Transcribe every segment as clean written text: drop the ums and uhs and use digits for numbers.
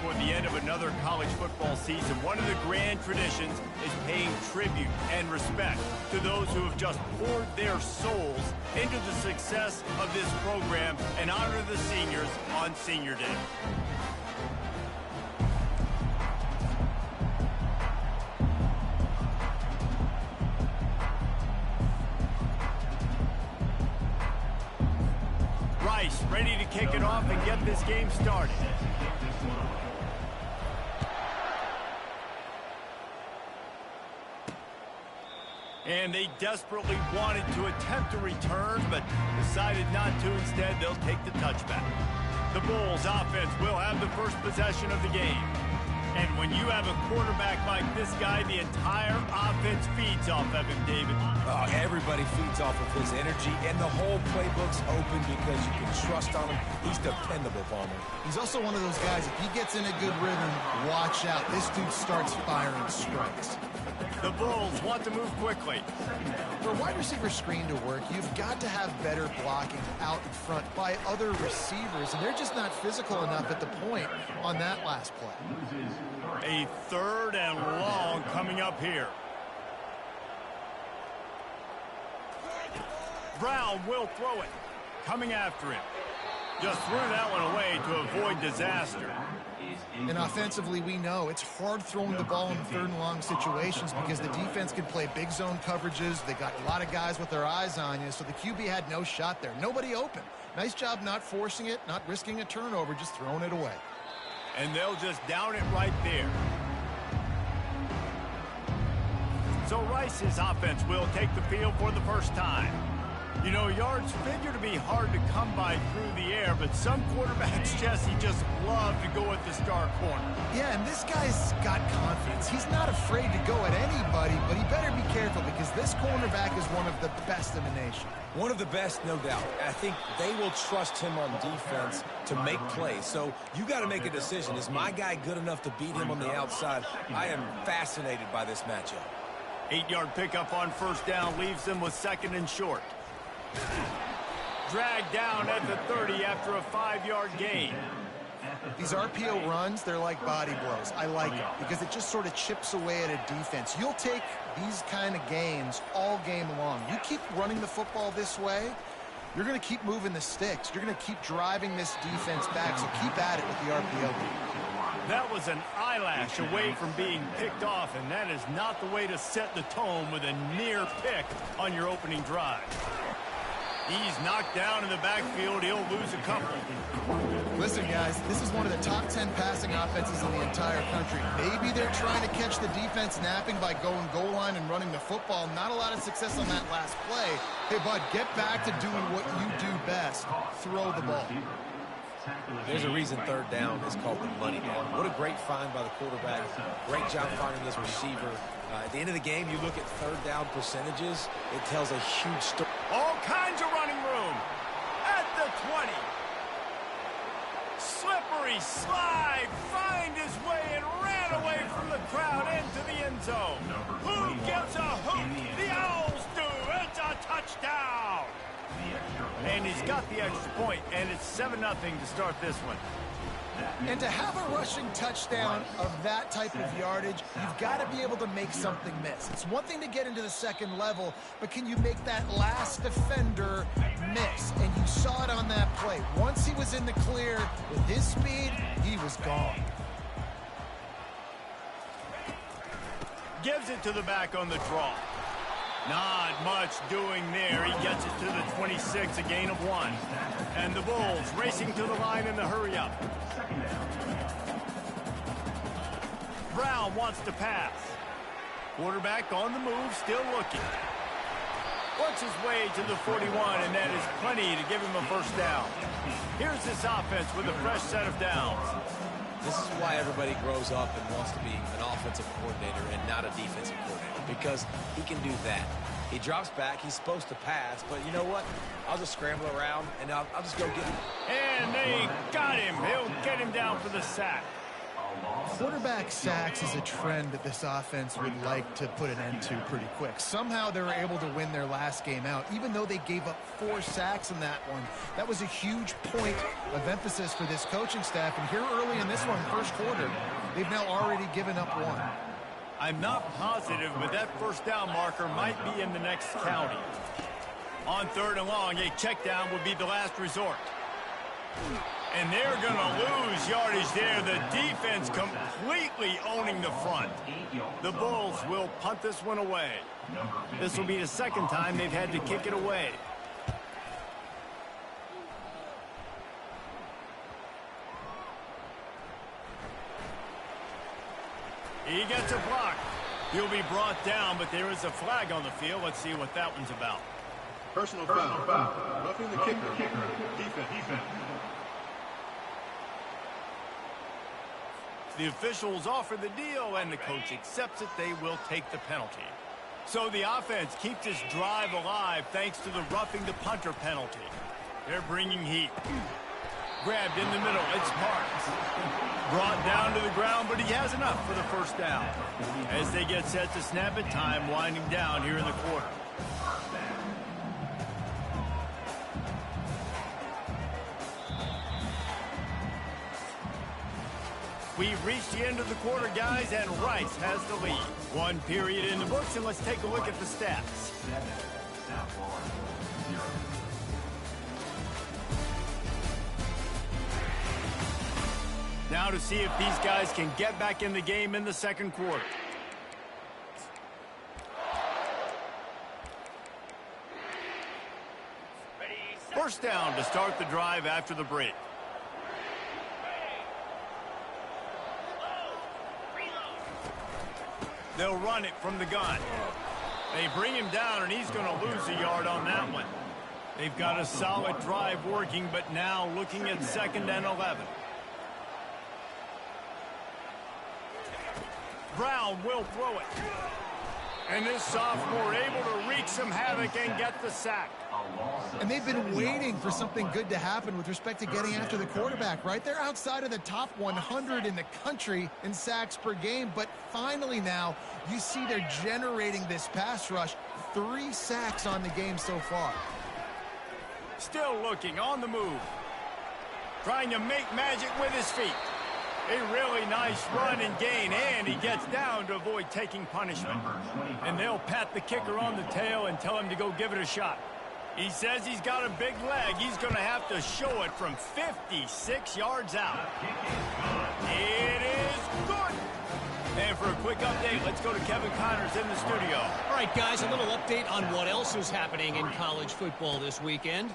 toward the end of another college football season, one of the grand traditions is paying tribute and respect to those who have just poured their souls into the success of this program and honor the seniors on Senior Day. Rice ready to kick it off and get this game started. And they desperately wanted to attempt a return, but decided not to. Instead, they'll take the touchback. The Bulls offense will have the first possession of the game. And when you have a quarterback like this guy, the entire offense feeds off of him, David. Everybody feeds off of his energy, and the whole playbook's open because you can trust on him. He's dependable, Palmer. He's also one of those guys, if he gets in a good rhythm, watch out. This dude starts firing strikes. The Bulls want to move quickly. For a wide receiver screen to work, you've got to have better blocking out in front by other receivers, and they're just not physical enough at the point on that last play. A 3rd and long coming up here. Brown will throw it. Coming after him. Just threw that one away to avoid disaster. And offensively, we know it's hard throwing the ball in 3rd and long situations because the defense can play big zone coverages. They got a lot of guys with their eyes on you, so the QB had no shot there. Nobody open. Nice job not forcing it, not risking a turnover, just throwing it away. And they'll just down it right there. So Rice's offense will take the field for the first time. You know, yards figure to be hard to come by through the air, but some quarterbacks, Jesse, just love to go at the star corner. Yeah, and this guy's got confidence. He's not afraid to go at anybody, but he better be careful because this cornerback is one of the best in the nation. One of the best, no doubt. I think they will trust him on defense to make plays. So you got to make a decision. Is my guy good enough to beat him on the outside? I am fascinated by this matchup. 8-yard pickup on 1st down leaves them with 2nd and short. Dragged down at the 30 after a 5-yard gain. These RPO runs, they're like body blows. I like it because it just sort of chips away at a defense. You'll take these kind of gains all game long. You keep running the football this way, you're going to keep moving the sticks. You're going to keep driving this defense back, so keep at it with the RPO. That was an eyelash away from being picked off, and that is not the way to set the tone with a near pick on your opening drive. He's knocked down in the backfield. He'll lose a couple. Listen, guys, this is one of the top 10 passing offenses in the entire country. Maybe they're trying to catch the defense napping by going goal line and running the football. Not a lot of success on that last play. Hey, bud, get back to doing what you do best. Throw the ball. There's a reason 3rd down is called the money down. What a great find by the quarterback. Great job finding his receiver. At the end of the game, you look at 3rd down percentages, it tells a huge story. All kinds of running room at the 20. Slippery slide, find his way and ran away from the crowd into the end zone. Who gets a hook? The Owls do. It's a touchdown. And he's got the extra point, and it's 7-0 to start this one. And to have a rushing touchdown of that type of yardage, you've got to be able to make something miss. It's one thing to get into the 2nd level, but can you make that last defender miss? And you saw it on that play. Once he was in the clear with his speed, he was gone. Gives it to the back on the draw. Not much doing there. He gets it to the 26, a gain of 1. And the Bulls racing to the line in the hurry-up. Brown wants to pass. Quarterback on the move, still looking. Works his way to the 41, and that is plenty to give him a 1st down. Here's this offense with a fresh set of downs. This is why everybody grows up and wants to be an offensive coordinator and not a defensive coordinator, because he can do that. He drops back. He's supposed to pass, but you know what? I'll just scramble around, and I'll just go get him. And they got him. He'll get him down for the sack. Quarterback sacks is a trend that this offense would like to put an end to pretty quick. Somehow they were able to win their last game out, even though they gave up 4 sacks in that one. That was a huge point of emphasis for this coaching staff. And here early in this one, first quarter, they've now already given up 1. I'm not positive, but that first down marker might be in the next county. On 3rd and long, a check down would be the last resort. And they're going to lose yardage there. The defense completely owning the front. The Bulls will punt this one away. This will be the second time they've had to kick it away. He gets a block. He'll be brought down, but there is a flag on the field. Let's see what that one's about. Personal foul. Roughing the kicker. Defense. The officials offer the deal, and the coach accepts it. They will take the penalty. So the offense keeps this drive alive thanks to the roughing the punter penalty. They're bringing heat. Grabbed in the middle. It's Parks. Brought down to the ground, but he has enough for the first down. As they get set to snap it, time winding down here in the quarter. We've reached the end of the quarter, guys, and Rice has the lead. 1 period in the books, and let's take a look at the stats. Now to see if these guys can get back in the game in the second quarter. First down to start the drive after the break. They'll run it from the gun. They bring him down, and he's going to lose a yard on that one. They've got a solid drive working, but now looking at 2nd and 11. Brown will throw it. And this sophomore able to wreak some havoc and get the sack. And they've been waiting for something good to happen with respect to getting after the quarterback, right? They're outside of the top 100 in the country in sacks per game, but finally now you see they're generating this pass rush. 3 sacks on the game so far. Still looking on the move. Trying to make magic with his feet. A really nice run and gain, and he gets down to avoid taking punishment. And they'll pat the kicker on the tail and tell him to go give it a shot. He says he's got a big leg. He's going to have to show it from 56 yards out. It is good. And for a quick update, let's go to Kevin Connors in the studio. All right, guys, a little update on what else is happening in college football this weekend.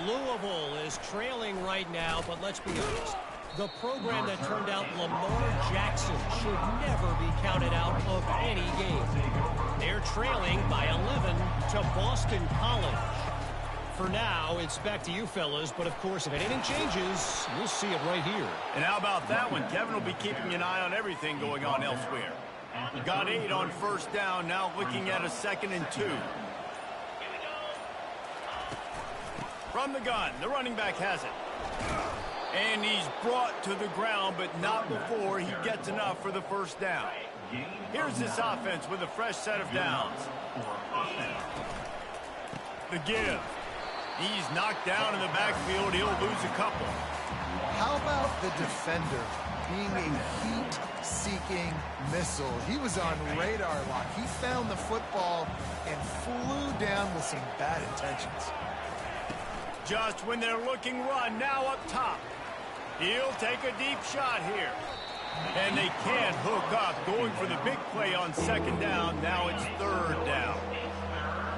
Louisville is trailing right now, but let's be honest. The program that turned out Lamar Jackson should never be counted out of any game. They're trailing by 11 to Boston College. For now, it's back to you fellas, but of course, if anything changes, we'll see it right here. And how about that one? Kevin will be keeping an eye on everything going on elsewhere. Got 8 on first down, now looking at a 2nd and 2. From the gun, the running back has it. And he's brought to the ground, but not before he gets enough for the first down. Here's this offense with a fresh set of downs. The give. He's knocked down in the backfield. He'll lose a couple. How about the defender being a heat-seeking missile? He was on radar lock. He found the football and flew down with some bad intentions. Just when they're looking run, now up top. He'll take a deep shot here. And they can't hook up, going for the big play on 2nd down. Now it's 3rd down.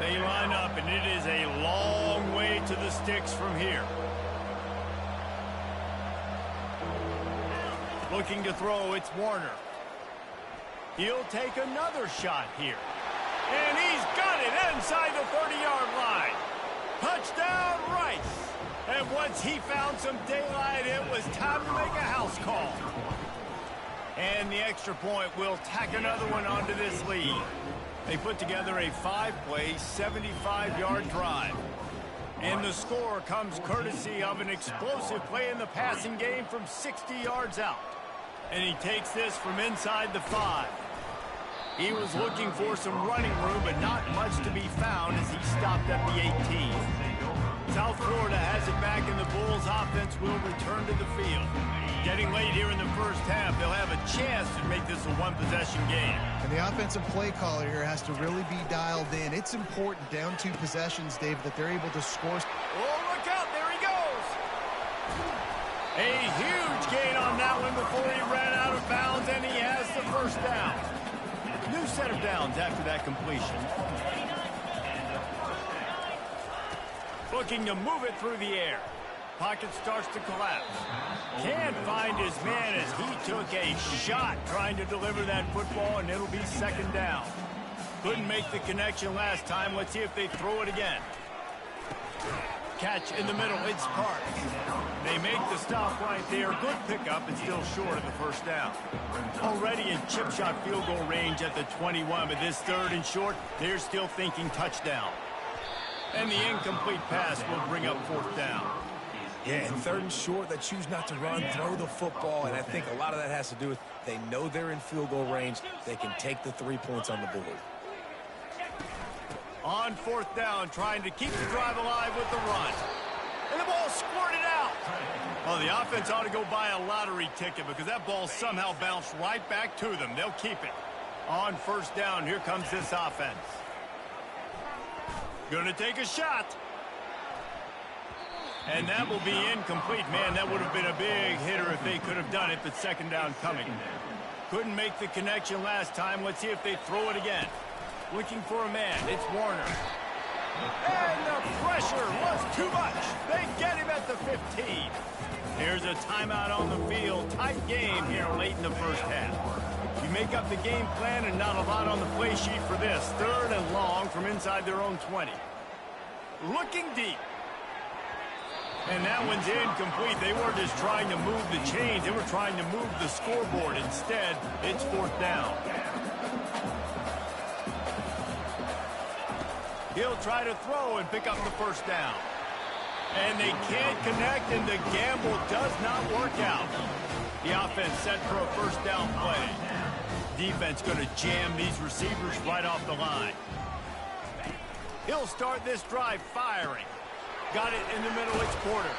They line up, and it is a long way to the sticks from here. Looking to throw, it's Warner. He'll take another shot here. And he's got it inside the 30-yard line. Touchdown, Rice. And once he found some daylight, it was time to make a house call. And the extra point will tack another one onto this lead. They put together a 5-play, 75-yard drive. And the score comes courtesy of an explosive play in the passing game from 60 yards out. And he takes this from inside the 5. He was looking for some running room, but not much to be found as he stopped at the 18. South Florida has it back, and the Bulls offense will return to the field. Getting late here in the first half, they'll have a chance to make this a one-possession game. And the offensive play caller here has to really be dialed in. It's important down 2 possessions, Dave, that they're able to score. Oh, look out, there he goes! A huge gain on that one before he ran out of bounds, and he has the first down. New set of downs after that completion. Looking to move it through the air. Pocket starts to collapse. Can't find his man as he took a shot trying to deliver that football, and it'll be second down. Couldn't make the connection last time. Let's see if they throw it again. Catch in the middle. It's Parks. They make the stop right there. Good pickup, and still short of the first down. Already in chip shot field goal range at the 21, but this third and short, they're still thinking touchdown. And the incomplete pass will bring up fourth down. Yeah, and third and short, they choose not to run, throw the football, and I think a lot of that has to do with they know they're in field goal range. They can take the 3 points on the board. On fourth down, trying to keep the drive alive with the run. And the ball squirted out. Well, the offense ought to go buy a lottery ticket because that ball somehow bounced right back to them. They'll keep it. On first down, here comes this offense. Gonna take a shot. And that will be incomplete. Man, that would have been a big hitter if they could have done it, but second down coming. Couldn't make the connection last time. Let's see if they throw it again. Looking for a man. It's Warner. And the pressure was too much. They get him at the 15. Here's a timeout on the field. Tight game here late in the first half. You make up the game plan and not a lot on the play sheet for this. Third and long from inside their own 20. Looking deep. And that one's incomplete. They weren't just trying to move the chains. They were trying to move the scoreboard. Instead, it's fourth down. He'll try to throw and pick up the first down. And they can't connect, and the gamble does not work out. The offense set for a first down play. Defense going to jam these receivers right off the line. He'll start this drive firing. Got it in the middle, it's Porter.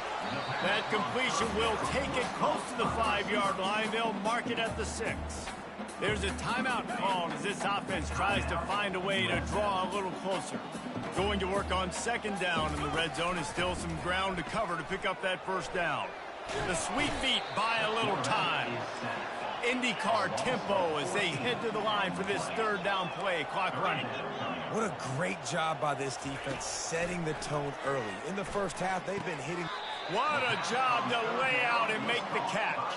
That completion will take it close to the 5-yard line. They'll mark it at the 6. There's a timeout called as this offense tries to find a way to draw a little closer. Going to work on second down, and the red zone is still some ground to cover to pick up that first down. The sweet feet buy a little time. IndyCar tempo as they head to the line for this third down play. Clock running. What a great job by this defense setting the tone early. In the first half, they've been hitting. What a job to lay out and make the catch.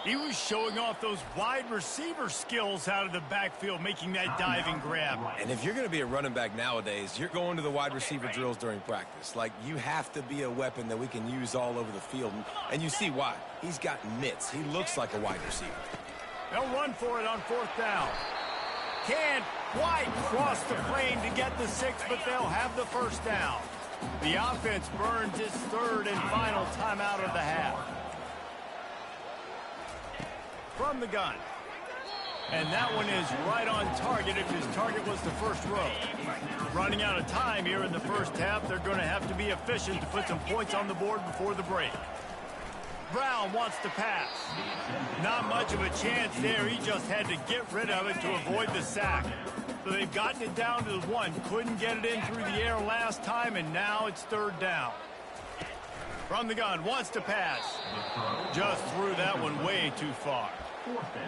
He was showing off those wide receiver skills out of the backfield, making that diving grab. And if you're going to be a running back nowadays, you're going to the wide receiver drills during practice. Like, you have to be a weapon that we can use all over the field. And you see why. He's got mitts. He looks like a wide receiver. They'll run for it on fourth down. Can't quite cross the plane to get the 6, but they'll have the first down. The offense burns its third and final timeout of the half. From the gun. And that one is right on target if his target was the first row. Running out of time here in the first half, they're going to have to be efficient to put some points on the board before the break. Brown wants to pass. Not much of a chance there. He just had to get rid of it to avoid the sack. So they've gotten it down to the 1. Couldn't get it in through the air last time, and now it's third down. From the gun, wants to pass. Just threw that one way too far.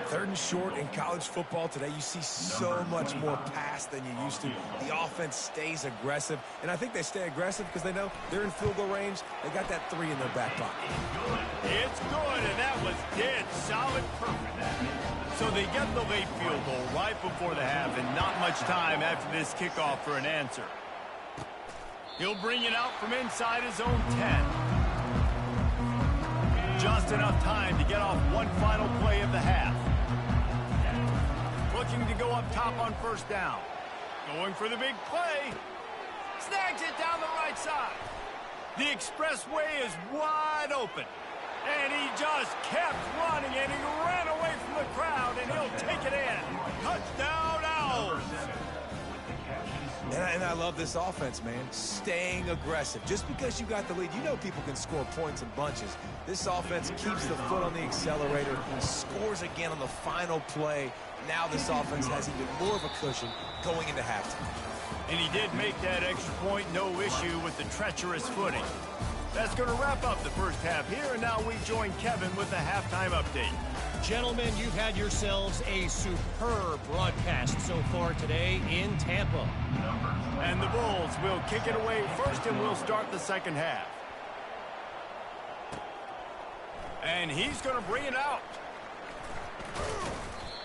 Third and short in college football today, you see so much more pass than you used to. The offense stays aggressive, and I think they stay aggressive because they know they're in field goal range. They got that 3 in their back pocket. It's good, and that was dead solid perfect. So they get the late field goal right before the half, and not much time after this kickoff for an answer. He'll bring it out from inside his own 10. Just enough time to get off one final play of the half. Looking to go up top on first down. Going for the big play. Snags it down the right side. The expressway is wide open. And he just kept running, and he ran away and he'll take it in. Touchdown, Owls! And I love this offense, man. Staying aggressive. Just because you got the lead, you know people can score points in bunches. This offense keeps the foot on the accelerator, scores again on the final play. Now this offense has even more of a cushion going into halftime. And he did make that extra point, no issue with the treacherous footing. That's going to wrap up the first half here, and now we join Kevin with the halftime update. Gentlemen, you've had yourselves a superb broadcast so far today in Tampa. And the Bulls will kick it away first, and we'll start the second half. And he's going to bring it out.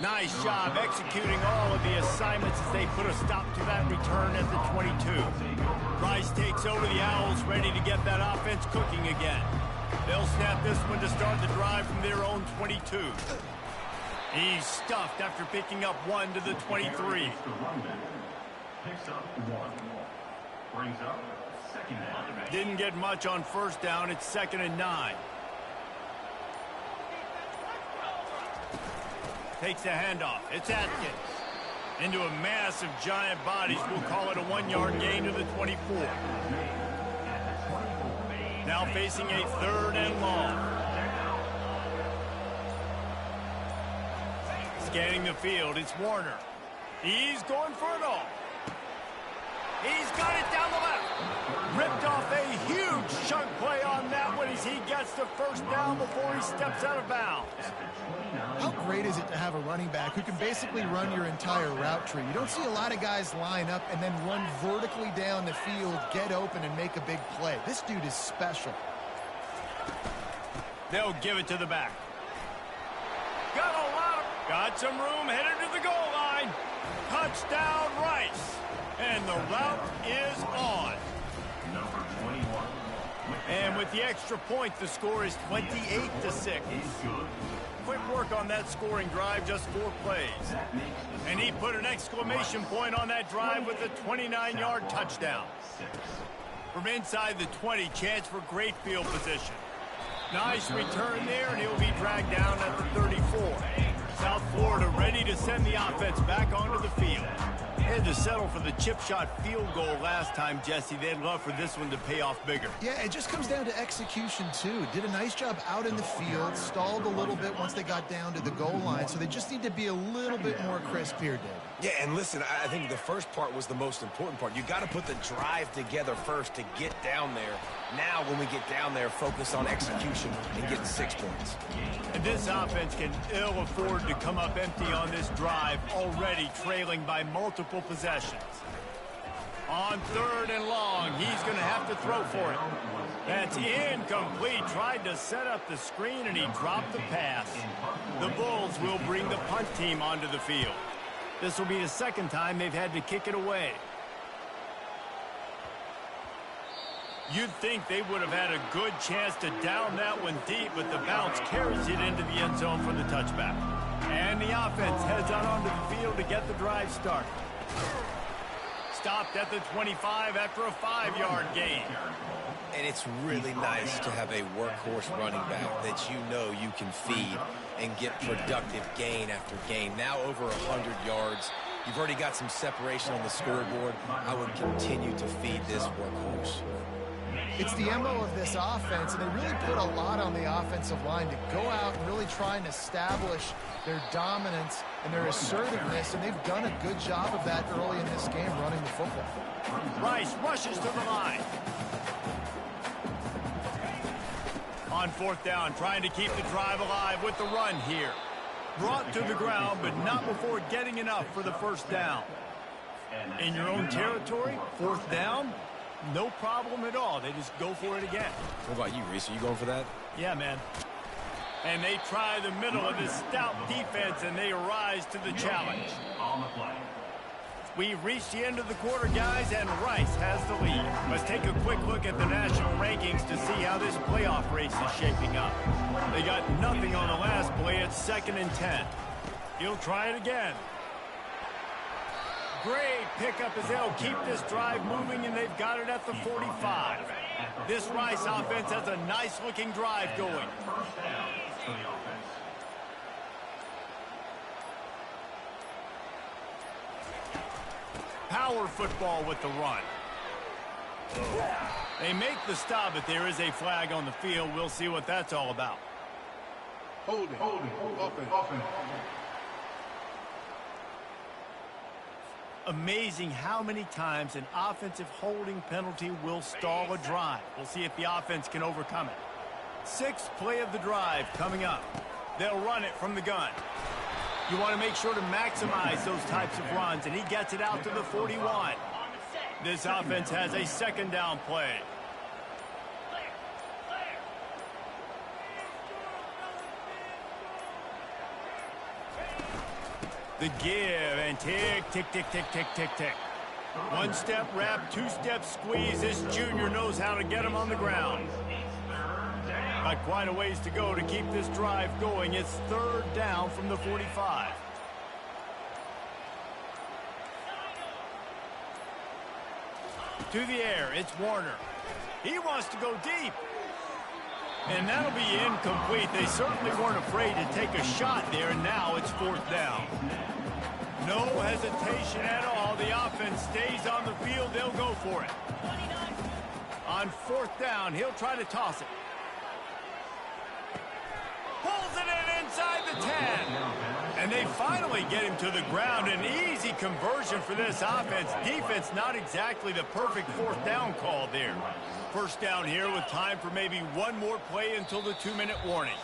Nice job executing all of the assignments as they put a stop to that return at the 22. Rice takes over the Owls, ready to get that offense cooking again. They'll snap this one to start the drive from their own 22. He's stuffed after picking up one to the 23. Didn't get much on first down. It's 2nd and 9. Takes the handoff. It's Atkins. Into a mass of giant bodies. We'll call it a 1-yard gain to the 24. Now facing a 3rd and long. Scanning the field, it's Warner. He's going for it all. He's got it down the left. Ripped off a huge chunk play on that one as he gets the first down before he steps out of bounds. How great is it to have a running back who can basically run your entire route tree? You don't see a lot of guys line up and then run vertically down the field, get open, and make a big play. This dude is special. They'll give it to the back. Got some room, headed to the goal line. Touchdown, Rice. And the route is on. And with the extra point, the score is 28-6. Quick work on that scoring drive, just 4 plays. And he put an exclamation point on that drive with a 29-yard touchdown. From inside the 20, chance for great field position. Nice return there, and he'll be dragged down at the 34. South Florida ready to send the offense back onto the field. Had to settle for the chip shot field goal last time, Jesse. They'd love for this one to pay off bigger. Yeah, it just comes down to execution, too. Did a nice job out in the field, stalled a little bit once they got down to the goal line, so they just need to be a little bit more crisp here, Dave. Yeah, and listen, I think the first part was the most important part. You got to put the drive together first to get down there. Now, when we get down there, focus on execution and getting 6 points. And this offense can ill afford to come up empty on this drive, already trailing by multiple possessions. On 3rd and long, he's going to have to throw for it. That's incomplete. Tried to set up the screen, and he dropped the pass. The Bulls will bring the punt team onto the field. This will be the 2nd time they've had to kick it away. You'd think they would have had a good chance to down that one deep, but the bounce carries it into the end zone for the touchback. And the offense heads on onto the field to get the drive started. Stopped at the 25 after a 5-yard gain. And it's really nice to have a workhorse running back that you know you can feed and get productive gain after gain. Now over 100 yards. You've already got some separation on the scoreboard. I would continue to feed this workhorse. It's the MO of this offense, and they really put a lot on the offensive line to go out and really try and establish their dominance and their assertiveness, and they've done a good job of that early in this game running the football. Rice rushes to the line. On 4th down, trying to keep the drive alive with the run here. Brought to the ground, but not before getting enough for the 1st down. In your own territory, 4th down, no problem at all. They just go for it again. What about you, Reese? Are you going for that? Yeah, man. And they try the middle of this stout defense, and they rise to the challenge. We've reached the end of the quarter, guys, and Rice has the lead. Let's take a quick look at the national rankings to see how this playoff race is shaping up. They got nothing on the last play. It's 2nd and 10. He'll try it again. Great pickup as they'll keep this drive moving, and they've got it at the 45. This Rice offense has a nice-looking drive going. power football with the run. They make the stop, but there is a flag on the field. We'll see what that's all about. Holding. Offense. Amazing how many times an offensive holding penalty will stall a drive. We'll see if the offense can overcome it. Sixth play of the drive coming up. They'll run it from the gun. You want to make sure to maximize those types of runs, and he gets it out to the 41. This offense has a second down play. The give and tick, tick, tick, tick, tick, tick, tick. One step wrap, two step squeeze. This junior knows how to get him on the ground. Got quite a ways to go to keep this drive going. It's third down from the 45. To the air, it's Warner. He wants to go deep. And that'll be incomplete. They certainly weren't afraid to take a shot there, and now it's fourth down. No hesitation at all. The offense stays on the field. They'll go for it. On fourth down, he'll try to toss it. Pulls it in inside the 10. And they finally get him to the ground. An easy conversion for this offense. Defense not exactly the perfect fourth down call there. First down here with time for maybe one more play until the 2-minute warning.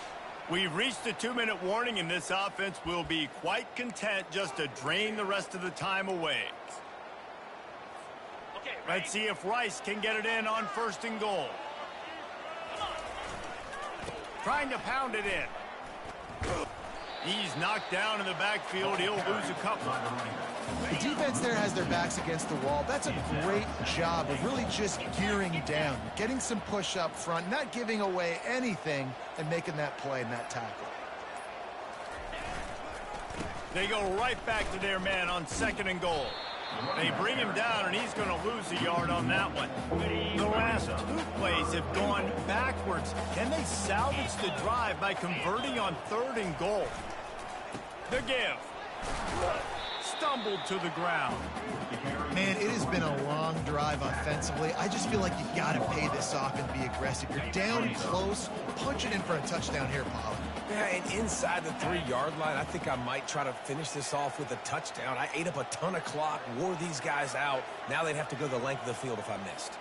We've reached the 2-minute warning, and this offense will be quite content just to drain the rest of the time away. Let's see if Rice can get it in on first and goal. Trying to pound it in. He's knocked down in the backfield. He'll lose a couple. The defense there has their backs against the wall. That's a great job of really just gearing down, getting some push up front, not giving away anything, and making that play and that tackle. They go right back to their man on second and goal. They bring him down, and he's going to lose a yard on that one. The last two plays have gone backwards. Can they salvage the drive by converting on third and goal? The give. Stumbled to the ground. Man, it has been a long drive offensively. I just feel like you've got to pay this off and be aggressive. You're down close. Punch it in for a touchdown here, Pollard. Yeah, and inside the 3-yard line, I think I might try to finish this off with a touchdown. I ate up a ton of clock, wore these guys out. Now they'd have to go the length of the field if I missed.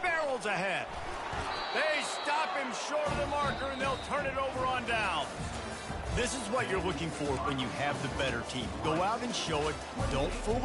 Barrels ahead. They stop him short of the marker, and they'll turn it over on down. This is what you're looking for when you have the better team. Go out and show it. Don't fool